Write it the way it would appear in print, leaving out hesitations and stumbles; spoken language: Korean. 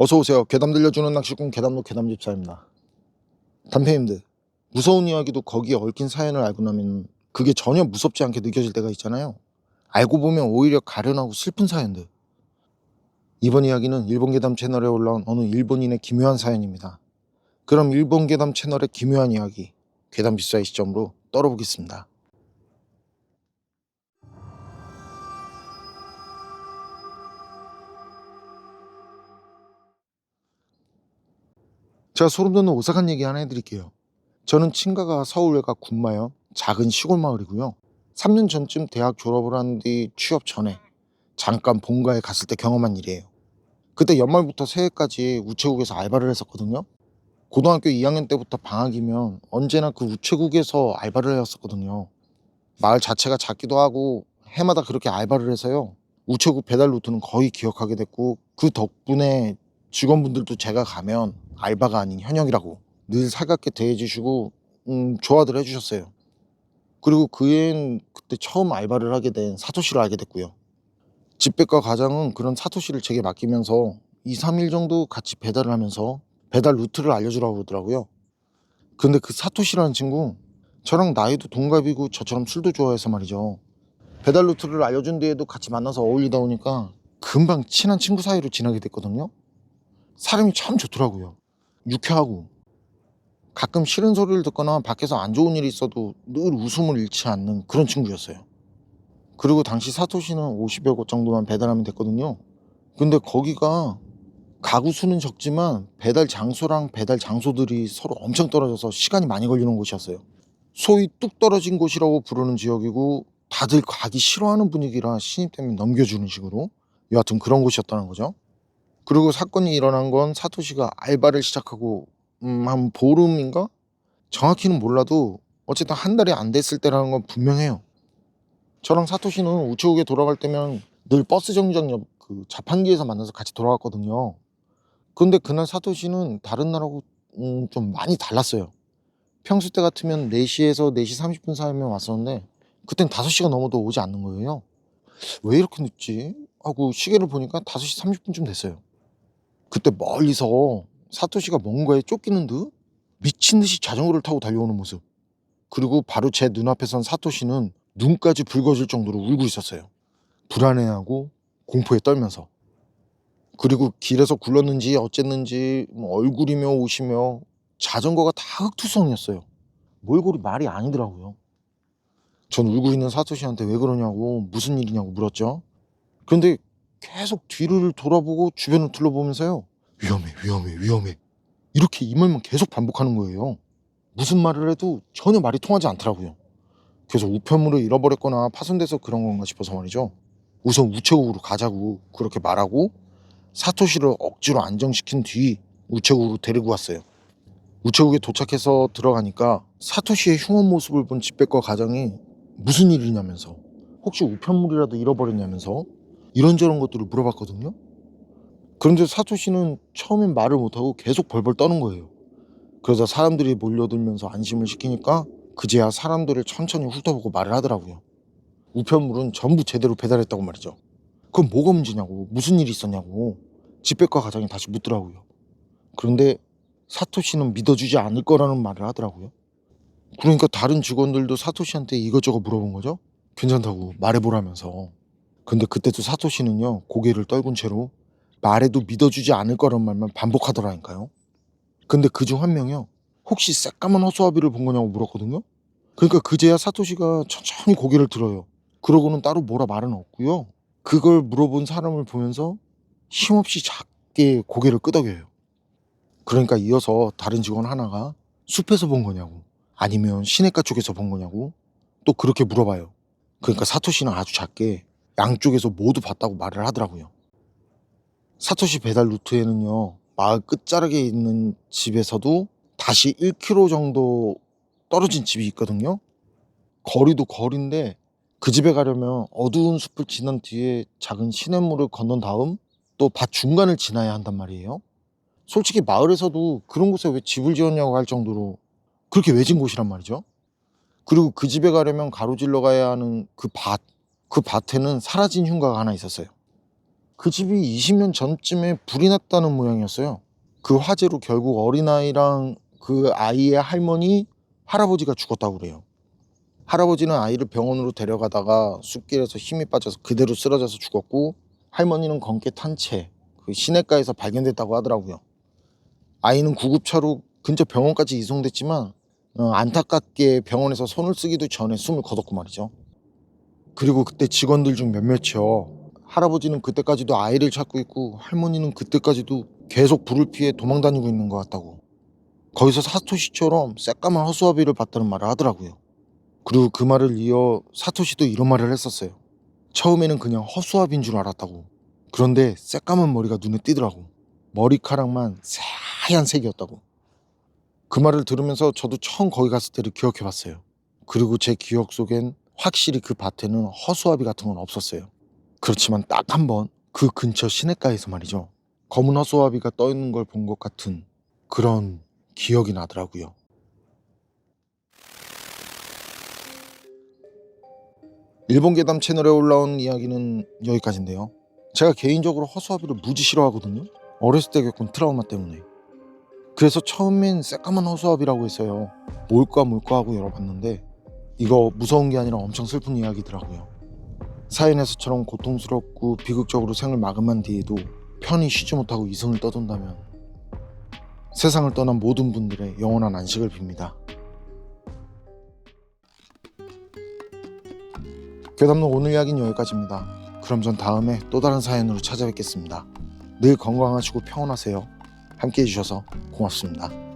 어서오세요. 괴담 들려주는 낚시꾼 괴담로 괴담집사입니다. 단페님들, 무서운 이야기도 거기에 얽힌 사연을 알고 나면 그게 전혀 무섭지 않게 느껴질 때가 있잖아요. 알고 보면 오히려 가련하고 슬픈 사연들. 이번 이야기는 일본 괴담 채널에 올라온 어느 일본인의 기묘한 사연입니다. 그럼 일본 괴담 채널의 기묘한 이야기, 괴담집사의 시점으로 떨어보겠습니다. 제가 소름 돋는 오싹한 얘기 하나 해드릴게요. 저는 친가가 서울외곽 군마현 작은 시골 마을이고요. 3년 전쯤 대학 졸업을 한 뒤 취업 전에 잠깐 본가에 갔을 때 경험한 일이에요. 그때 연말부터 새해까지 우체국에서 알바를 했었거든요. 고등학교 2학년 때부터 방학이면 언제나 그 우체국에서 알바를 해왔었거든요. 마을 자체가 작기도 하고 해마다 그렇게 알바를 해서요. 우체국 배달 루트는 거의 기억하게 됐고 그 덕분에 직원분들도 제가 가면 알바가 아닌 현역이라고 늘 살갑게 대해주시고 좋아들 해주셨어요. 그리고 그 애는 그때 처음 알바를 하게 된 사토시를 알게 됐고요. 집배과 과장은 그런 사토시를 제게 맡기면서 2, 3일 정도 같이 배달을 하면서 배달 루트를 알려주라고 그러더라고요. 근데 그 사토시라는 친구 저랑 나이도 동갑이고 저처럼 술도 좋아해서 말이죠. 배달 루트를 알려준 뒤에도 같이 만나서 어울리다 보니까 금방 친한 친구 사이로 지나게 됐거든요. 사람이 참 좋더라고요. 유쾌하고 가끔 싫은 소리를 듣거나 밖에서 안 좋은 일이 있어도 늘 웃음을 잃지 않는 그런 친구였어요. 그리고 당시 사토시는 50여 곳 정도만 배달하면 됐거든요. 근데 거기가 가구 수는 적지만 배달 장소랑 배달 장소들이 서로 엄청 떨어져서 시간이 많이 걸리는 곳이었어요. 소위 뚝 떨어진 곳이라고 부르는 지역이고 다들 가기 싫어하는 분위기라 신입 되면 넘겨주는 식으로 여하튼 그런 곳이었다는 거죠. 그리고 사건이 일어난 건 사토시가 알바를 시작하고 한 보름인가? 정확히는 몰라도 어쨌든 한 달이 안 됐을 때라는 건 분명해요. 저랑 사토시는 우체국에 돌아갈 때면 늘 버스 정류장 옆 그 자판기에서 만나서 같이 돌아갔거든요. 근데 그날 사토시는 다른 날하고 좀 많이 달랐어요. 평소 때 같으면 4시에서 4시 30분 사이면 왔었는데 그땐 5시가 넘어도 오지 않는 거예요. '왜 이렇게 늦지?' 하고 시계를 보니까 5시 30분쯤 됐어요. 그때 멀리서 사토시가 뭔가에 쫓기는 듯 미친 듯이 자전거를 타고 달려오는 모습. 그리고 바로 제 눈앞에 선 사토시는 눈까지 붉어질 정도로 울고 있었어요. 불안해하고 공포에 떨면서. 그리고 길에서 굴렀는지 어쨌는지 뭐 얼굴이며 옷이며 자전거가 다 흙투성이었어요. 몰골이 말이 아니더라고요. 전 울고 있는 사토시한테 왜 그러냐고 무슨 일이냐고 물었죠. 그런데 계속 뒤를 돌아보고 주변을 둘러보면서요. 위험해, 위험해, 위험해. 이렇게 이 말만 계속 반복하는 거예요. 무슨 말을 해도 전혀 말이 통하지 않더라고요. 그래서 우편물을 잃어버렸거나 파손돼서 그런 건가 싶어서 말이죠. 우선 우체국으로 가자고 그렇게 말하고 사토시를 억지로 안정시킨 뒤 우체국으로 데리고 왔어요. 우체국에 도착해서 들어가니까 사토시의 흉한 모습을 본 집배과 과장이 무슨 일이냐면서 혹시 우편물이라도 잃어버렸냐면서 이런저런 것들을 물어봤거든요. 그런데 사토시는 처음엔 말을 못하고 계속 벌벌 떠는 거예요. 그러자 사람들이 몰려들면서 안심을 시키니까 그제야 사람들을 천천히 훑어보고 말을 하더라고요. 우편물은 전부 제대로 배달했다고 말이죠. 그럼 뭐가 문제냐고 무슨 일이 있었냐고 집배과 과장이 다시 묻더라고요. 그런데 사토시는 믿어주지 않을 거라는 말을 하더라고요. 그러니까 다른 직원들도 사토시한테 이것저것 물어본 거죠. 괜찮다고 말해보라면서. 근데 그때도 사토시는요 고개를 떨군 채로 말해도 믿어주지 않을 거란 말만 반복하더라니까요. 근데 그중 한 명이요 혹시 새까만 허수아비를 본 거냐고 물었거든요. 그러니까 그제야 사토시가 천천히 고개를 들어요. 그러고는 따로 뭐라 말은 없고요. 그걸 물어본 사람을 보면서 힘없이 작게 고개를 끄덕여요. 그러니까 이어서 다른 직원 하나가 숲에서 본 거냐고 아니면 시냇가 쪽에서 본 거냐고 또 그렇게 물어봐요. 그러니까 사토시는 아주 작게 양쪽에서 모두 봤다고 말을 하더라고요. 사토시 배달 루트에는요 마을 끝자락에 있는 집에서도 다시 1km 정도 떨어진 집이 있거든요. 거리도 거리인데 그 집에 가려면 어두운 숲을 지난 뒤에 작은 시냇물을 건넌 다음 또 밭 중간을 지나야 한단 말이에요. 솔직히 마을에서도 그런 곳에 왜 집을 지었냐고 할 정도로 그렇게 외진 곳이란 말이죠. 그리고 그 집에 가려면 가로질러 가야 하는 그 밭에는 사라진 흉가가 하나 있었어요. 그 집이 20년 전쯤에 불이 났다는 모양이었어요. 그 화재로 결국 어린아이랑 그 아이의 할머니, 할아버지가 죽었다고 그래요. 할아버지는 아이를 병원으로 데려가다가 숲길에서 힘이 빠져서 그대로 쓰러져서 죽었고, 할머니는 검게 탄 채 그 시내가에서 발견됐다고 하더라고요. 아이는 구급차로 근처 병원까지 이송됐지만 안타깝게 병원에서 손을 쓰기도 전에 숨을 거뒀고 말이죠. 그리고 그때 직원들 중 몇몇이요, 할아버지는 그때까지도 아이를 찾고 있고 할머니는 그때까지도 계속 불을 피해 도망 다니고 있는 것 같다고, 거기서 사토시처럼 새까만 허수아비를 봤다는 말을 하더라고요. 그리고 그 말을 이어 사토시도 이런 말을 했었어요. 처음에는 그냥 허수아비인 줄 알았다고. 그런데 새까만 머리가 눈에 띄더라고. 머리카락만 새하얀 색이었다고. 그 말을 들으면서 저도 처음 거기 갔을 때를 기억해 봤어요. 그리고 제 기억 속엔 확실히 그 밭에는 허수아비 같은 건 없었어요. 그렇지만 딱 한 번 그 근처 시냇가에서 말이죠, 검은 허수아비가 떠 있는 걸 본 것 같은 그런 기억이 나더라고요. 일본 괴담 채널에 올라온 이야기는 여기까지인데요. 제가 개인적으로 허수아비를 무지 싫어하거든요. 어렸을 때 겪은 트라우마 때문에. 그래서 처음엔 새까만 허수아비라고 했어요. 뭘까 하고 열어봤는데 이거 무서운 게 아니라 엄청 슬픈 이야기더라고요. 사연에서처럼 고통스럽고 비극적으로 생을 마감한 뒤에도 편히 쉬지 못하고 이승을 떠돈다면 세상을 떠난 모든 분들의 영원한 안식을 빕니다. 괴담록 오늘 이야기는 여기까지입니다. 그럼 전 다음에 또 다른 사연으로 찾아뵙겠습니다. 늘 건강하시고 평온하세요. 함께 해주셔서 고맙습니다.